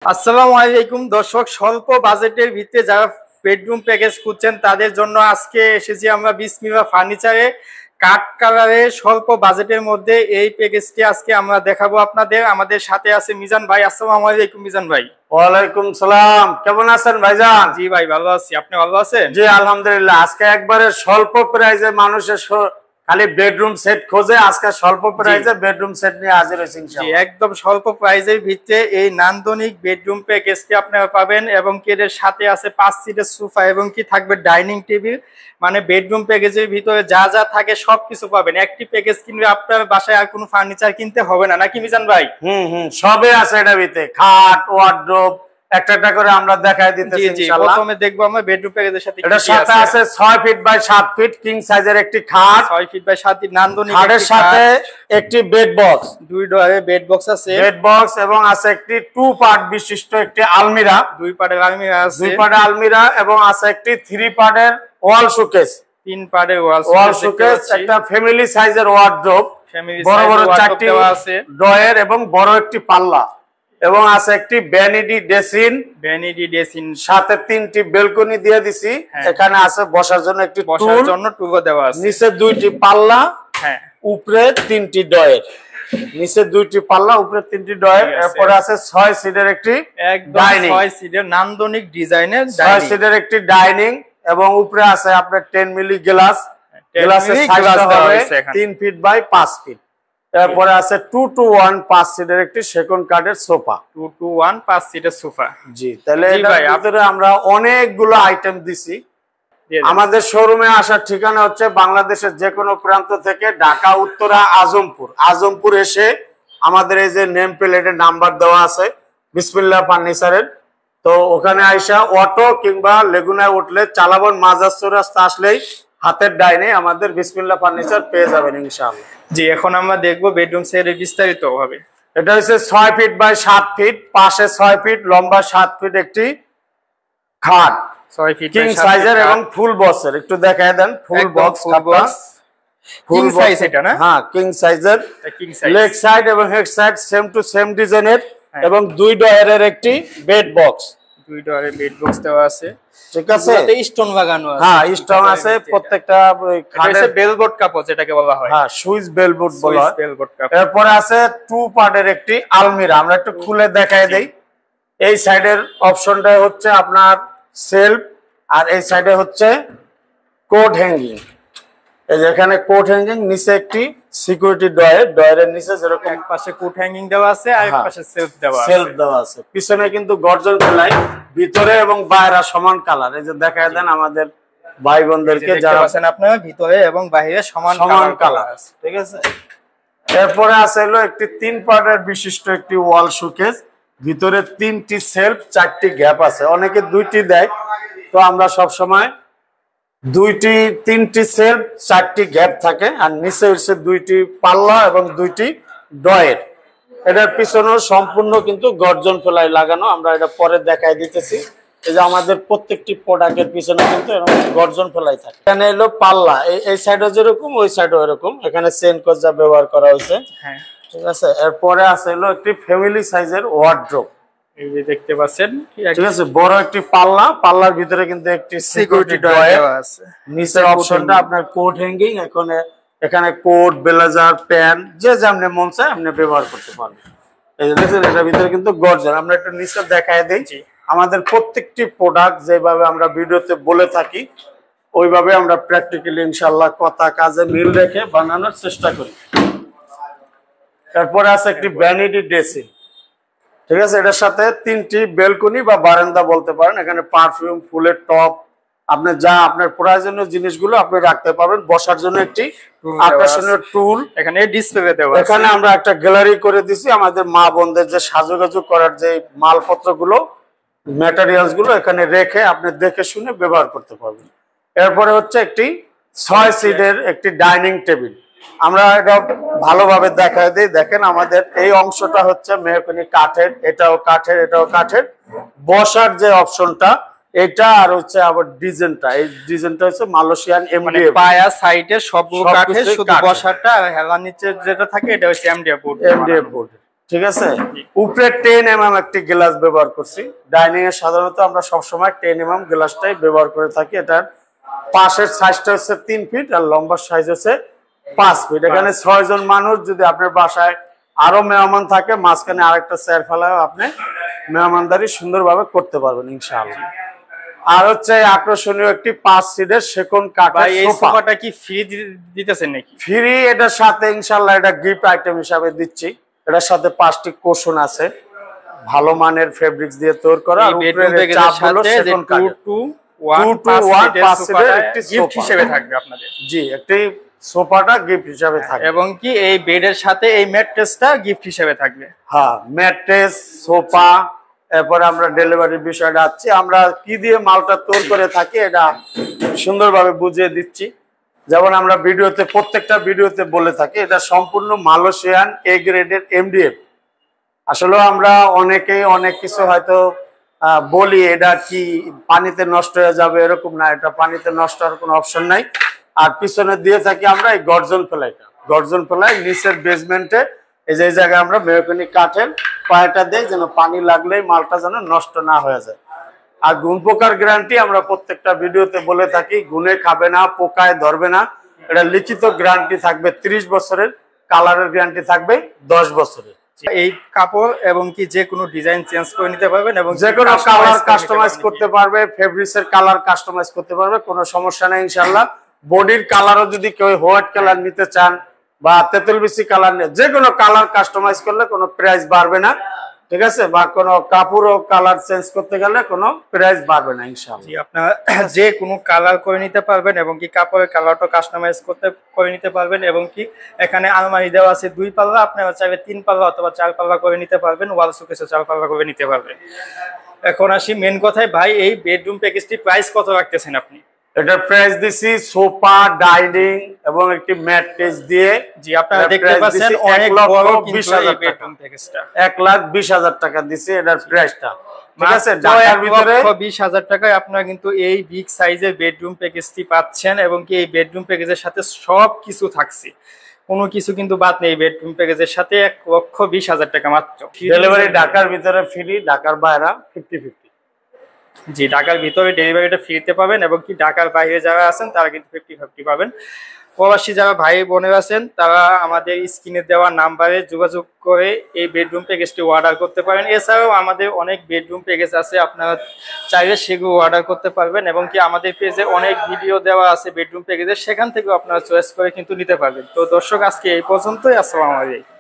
আসসালামু আলাইকুম দর্শক, স্বল্প বাজেটের ভিত্তিতে যারা বেডরুম প্যাকেজ খুঁজছেন তাদের জন্য আজকে এসেছি আমরা বিসমিল্লাহ ফার্নিচারে। কাঠ কালারে স্বল্প বাজেটের মধ্যে এই প্যাকেজটি আজকে আমরা দেখাবো আপনাদের। আমাদের সাথে আছে মিজান ভাই। আসসালামু আলাইকুম মিজান ভাই। ওয়ালাইকুম সালাম, কেমন আছেন ভাইজান? জি ভাই ভালো আছি, আপনি ভালো আছেন? জি আলহামদুলিল্লাহ। আজকে একবারে স্বল্প প্রাইজে মানুষের খালি বেডরুম সেট খোঁজে, আজকে স্বল্প প্রাইজে বেডরুম সেট নিয়ে হাজির হয়েছি ইনশাআল্লাহ। একদম স্বল্প প্রাইজের ভিত্তিতে এই নান্দনিক বেডরুম প্যাকেজটি আপনারা পাবেন এবং কি এর সাথে আছে 5 সিটের সোফা এবং কি থাকবে ডাইনিং টেবিল। মানে বেডরুম প্যাকেজের ভিতরে যা যা থাকে সবকিছু পাবেন। একটি প্যাকেজ কিনলে আপনার বাসায় আর কোনো ফার্নিচার কিনতে হবে না, নাকি মিজান ভাই? সবে আছে এটার ভিতরে, খাট, ওয়ার্ড্রোব একটা একটা করে আমরা দেখাই দিতেছি ইনশাআল্লাহ। প্রথমে দেখবো আমরা বেডরুম প্যাকেজের সাথে এটার সাথে আছে 6 ফিট বাই 7 ফিট কিং সাইজের একটি খাট, 6 ফিট বাই 7 ফিট নান্দনিক খাটের সাথে একটি বেড বক্স, দুই ডয়ারে বেড বক্স আছে, বেড বক্স এবং আছে একটি 2 পার্ট বিশিষ্ট একটি আলমিরা, 2 পার্টের আলমিরা আছে, 2 পার্টের আলমিরা এবং আছে একটি 3 পার্টের ওয়াল শোকেস, 3 পার্টের ওয়াল শোকেস, একটা ফ্যামিলি সাইজের ওয়ার্ড্রোব, বড় বড় 4টি ড্রয়ার এবং বড় একটি পাল্লা এবং আছে একটি ভ্যানিটি ডেসিন, সাথে 3টি বেলকনি দিয়ে দিছি। এখানে আছে বসার জন্য একটি বসার জন্য টুকো দেওয়া আছে, নিচে 2টি পাল্লা, উপরে 3টি ড্রয়ার, নিচে 2টি পাল্লা, উপরে 3টি ড্রয়ার। এরপরে আছে 6 সিটের একটি ডাইনিং, 6 সিটের নান্দনিক ডিজাইনের 6 সিটের একটি ডাইনিং এবং উপরে আছে আপনার 10 মিলি গ্লাস, গ্লাসের সাইজটা হবে 3 ফিট বাই 5 ফিট। তারপরে আছে 2 to 1 5 সিটের একটি সেকন্ড কাঠের সোফা, 2 to 1 5 সিটের সোফা। জি, তাহলে এটার ভিতরে আমরা অনেকগুলো আইটেম দিছি। আমাদের শোরুমে আসার ঠিকানা হচ্ছে বাংলাদেশের যে কোনো প্রান্ত থেকে ঢাকা উত্তরা আজমপুর এসে আমাদের এই যে নেম প্লেটের নাম্বার দেওয়া আছে বিসমিল্লাহ ফার্নিচারের, তো ওখানে আইসা অটো কিংবা লেগুনায় উঠলে চালাবন মাজার চৌরাস্তা আসলেই হাতের ডাইনে আমাদের বিসমিল্লাহ ফার্নিচার পেয়ে যাবেন ইনশাআল্লাহ। জি, এখন আমরা দেখবো বেডরুম সেটের বিস্তারিত ভাবে। এটা হচ্ছে 6 ফিট বাই 7 ফিট, পাশে 6 ফিট, লম্বা 7 ফিট একটি খাট, 6 ফিট কিং সাইজের এবং ফুল বক্সের। একটু দেখায় দেন ফুল বক্স, কিং সাইজ এটা না? হ্যাঁ, কিং সাইজের, লেগ সাইড এবং head side same to same ডিজাইনের এবং 2 ডয়ারের একটি বেড বক্স, 2 ডয়ারের বেড বক্স দেওয়া আছে, ঠিক আছে। এতে স্টোন লাগানো আছে, হ্যাঁ স্টোন আছে প্রত্যেকটা খাটের বেলবোর্ড কাপড় যেটাকে বলা হয়, হ্যাঁ সুইস বেলবোর্ড বলা হয়। এরপর আছে 2 পার্টের একটি আলমিরা, আমরা একটু খুলে দেখাই দেই। এই সাইডের অপশনটা হচ্ছে আপনার সেলফ আর এই সাইডে হচ্ছে কোট হ্যাঙ্গিং। এই যে এখানে কোট হ্যাঙ্গিং, নিচে একটি সিকিউরিটি ডয়ারের নিচে যেরকম এক পাশে কোট হ্যাঙ্গিং দেওয়া আছে আর এক পাশে সেলফ দেওয়া আছে। পিছনে কিন্তু গর্জন ফেলাই, ভিতরে এবং বাইরে সমান কালার। এই যে দেখায় দেন আমাদের ভাই বোনদেরকে যারা আছেন আপনারা, ভিতরে এবং বাইরে সমান কালার আছে, ঠিক আছে। এরপরে আছে হলো একটি 3 পার্টের বিশিষ্ট একটি ওয়াল শোকেস, ভিতরে 3টি সেলফ, 4টি গ্যাপ আছে। অনেকে 2টি দেয়, তো আমরা সব সময় 3টি সেলফ 4টি গ্যাপ থাকে আর নিচে হচ্ছে 2টি পাল্লা এবং 2টি ড্রয়ার। এটার পিছনেও সম্পূর্ণ কিন্তু গর্জন ফেলাই লাগানো, আমরা এটা পরে দেখাই দিতেছি। এই যে আমাদের প্রত্যেকটি প্রোডাক্টের পিছনে কিন্তু এরকম গর্জন ফেলাই থাকে। এখানে এলো পাল্লা, এই সাইডে যেরকম ওই সাইডেও এরকম, এখানে চেইন কজ্জা ব্যবহার করা হয়েছে, হ্যাঁ ঠিক আছে। এরপরে আছে হলো একটি ফ্যামিলি সাইজের ওয়ার্ড্রোব, এই যে দেখতে পাচ্ছেন, ঠিক আছে। বড় একটি পাল্লা, পাল্লার ভিতরে কিন্তু একটি সিকিউরিটি ডয়ার আছে। নিচের অপশনটা আপনার কোট হ্যাঙ্গিং, এখানে কোট, ব্লেজার, প্যান্ট যে যেমন মন চায় আপনি ব্যবহার করতে পারবেন। এই যে দেখছেন, এটার ভিতরে কিন্তু গর্জন। আমরা একটু নিচে দেখায় দিই। আমাদের প্রত্যেকটি প্রোডাক্ট যেভাবে আমরা ভিডিওতে বলে থাকি ওইভাবে আমরা প্র্যাকটিক্যালি ইনশাআল্লাহ কথা কাজে মিল রেখে বানানোর চেষ্টা করি। তারপরে আছে একটি ভ্যানিটি ড্রেসিং, ঠিক আছে। এটার সাথে 3টি বেলকনি বা বারান্দা বলতে পারেন। এখানে পারফিউম, ফুলের টপ, আপনি যা আপনার প্রয়োজনীয় জিনিসগুলো আপনি রাখতে পারবেন। বসার জন্য একটি আকর্ষণীয় টুল, এখানে ডিসপ্লে দেওয়া আছে। এখানে আমরা একটা গ্যালারি করে দিছি আমাদের মা বোনদের যে সাজুগুজু করার যে মালপত্রগুলো, ম্যাটেরিয়ালস গুলো এখানে রেখে আপনি দেখে শুনে ব্যবহার করতে পারবেন। এরপরে হচ্ছে একটি 6 সিটের একটি ডাইনিং টেবিল, আমরা এটা ভালোভাবে দেখায় দিই। দেখেন আমাদের এই অংশটা হচ্ছে মেহগনি কাঠের, এটাও কাঠের। বসার যে অপশনটা এটা আর হচ্ছে আবার ডিজাইনটা, এই ডিজাইনটা হচ্ছে মালয়েশিয়ান এমডিএফ, পায়া সাইডে সবগুলো কাঠের, শুধু বসারটা আর হেলার নিচে যেটা থাকে এটা হচ্ছে এমডিএফ বোর্ড। ঠিক আছে। উপরে 10 mm একটি গ্লাস ব্যবহার করছি। ডাইনিং এ সাধারণত আমরা সবসময় 10 mm গ্লাসটাই ব্যবহার করে থাকি। এটার পাশের সাইজটা হচ্ছে 3 ফিট আর লম্বার সাইজ হচ্ছে 5 ফিট। এখানে 6 জন মানুষ, যদি আপনার বাসায় আরো মেহমান থাকে মাঝখানে আরেকটা চেয়ার ফেলাও আপনি মেহমানদারি সুন্দরভাবে করতে পারবেন ইনশাআল্লাহ। আর হচ্ছে আকর্ষণীয় একটি 5 সিটের সেগুন কাঠের সোফাটা কি ফ্রি দিতেছেন নাকি? ফ্রি, এটার সাথে ইনশাআল্লাহ এটা গিফট আইটেম হিসাবে দিচ্ছি। এটার সাথে 5টি কুশন আছে, ভালো মানের ফেব্রিক্স দিয়ে তৈরি করা। আর উপরের চাপগুলো সেগুন কাঠের 2-to-1 সিটের একটি গিফট হিসেবে থাকবে আপনাদের। জি, একটি সোফাটা গিফট হিসেবে থাকবে এবং কি এই বেডের সাথে এই ম্যাট্রেসটা গিফট হিসেবে থাকবে। হ্যাঁ, ম্যাট্রেস, সোফা। এরপর আমরা ডেলিভারির বিষয়টা আছে, আমরা কি দিয়ে মালটা তৈরি করে থাকি এটা সুন্দরভাবে বুঝিয়ে দিচ্ছি। যেমন আমরা ভিডিওতে, প্রত্যেকটা ভিডিওতে বলে থাকি এটা সম্পূর্ণ মালয়েশিয়ান এ গ্রেডের এমডিএফ। আসলে আমরা অনেকেই অনেক কিছু হয়তো বলি এটা কি পানিতে নষ্ট হয়ে যাবে, এরকম না, এটা পানিতে নষ্ট হওয়ার কোনো অপশন নাই। আর পিছনে দিয়ে থাকি আমরা এই গর্জন ফ্লাইটা, গর্জন ফ্লাই নিচের বেসমেন্টে এই যে জায়গায় আমরা মেহগনি কাঠের পায়াটা দেই যেন পানি লাগলেই মালটা যেন নষ্ট না হয়ে যায়। আর গুণ পোকার গ্যারান্টি আমরা প্রত্যেকটা ভিডিওতে বলে থাকি, গুণে খাবে না, পোকায় ধরবে না। এটা লিখিত গ্যারান্টি থাকবে 30 বছরের, কালারের গ্যারান্টি থাকবে 10 বছরের। এই কাপড় এবং কি যে কোনো ডিজাইন চেঞ্জ করে নিতে পারবেন এবং যে কোনো কালার কাস্টমাইজ করতে পারবে, ফেব্রিক্সের কালার কাস্টমাইজ করতে পারবে, কোনো সমস্যা নেই ইনশাআল্লাহ। বডির কালারও যদি কেউ হোয়াইট কালার নিতে চান বা তেঁতুল বিচি কালার, যে কোনো কালার কাস্টমাইজ করলে কোনো প্রাইস বাড়বে না, ঠিক আছে। বা কোনো কাপড়ও কালার চেঞ্জ করতে গেলে কোনো প্রাইস বাড়বে না ইনশাআল্লাহ। আপনারা যে কোনো কালার করে নিতে পারবেন এবং কি কাপড়ের কালারটা কাস্টমাইজ করে নিতে পারবেন। এবং কি এখানে আলমারি দেওয়া আছে 2 পাল্লা, আপনারা চাইলে 3 পাল্লা অথবা 4 পাল্লা করে নিতে পারবেন, ওয়াল শোকেসে 4 পাল্লা করে নিতে পারবেন। এখন আসি মেন কথায়, ভাই এই বেডরুম প্যাকেজটি প্রাইস কত রাখতেছেন আপনি? এটার প্রাইস দিছি সোফা, ডাইনিং এবং একটি ম্যাট্রেস দিয়ে। জি, আপনারা দেখতে পাচ্ছেন অনেক বড় কিন্তু এই বেডরুম প্যাকেজটা 1,20,000 টাকা দিছি এটার প্রাইসটা, ঠিক আছে। ঢাকার ভিতরে 1,20,000 টাকায় আপনারা কিন্তু এই বিগ সাইজের বেডরুম প্যাকেজটি পাচ্ছেন। এবং কি এই বেডরুম প্যাকেজের সাথে সব কিছু থাকছে, কোনো কিছু কিন্তু বাদ নেই। বেডরুম প্যাকেজের সাথে 1,20,000 টাকা মাত্র। ডেলিভারি ঢাকার ভিতরে ফ্রি, ঢাকার বাইরে 50-50। জি, ঢাকার ভিতরে ডেলিভারিটা ফ্রিতে পাবেন এবং কি ঢাকার বাইরে যারা আছেন তারা কিন্তু 50-50 পাবেন। প্রবাসী যারা ভাই বোনেরা আছেন তারা আমাদের স্ক্রিনে দেওয়া নাম্বারে যোগাযোগ করে এই বেডরুম প্যাকেজটি অর্ডার করতে পারেন। এছাড়াও আমাদের অনেক বেডরুম প্যাকেজ আছে, আপনারা চাইলে সেগুলো অর্ডার করতে পারবেন। এবং কি আমাদের পেজে অনেক ভিডিও দেওয়া আছে বেডরুম প্যাকেজের, সেখান থেকেও আপনারা চয়েস করে কিন্তু নিতে পারবেন। তো দর্শক, আজকে এই পর্যন্তই। আসসালামু আলাইকুম।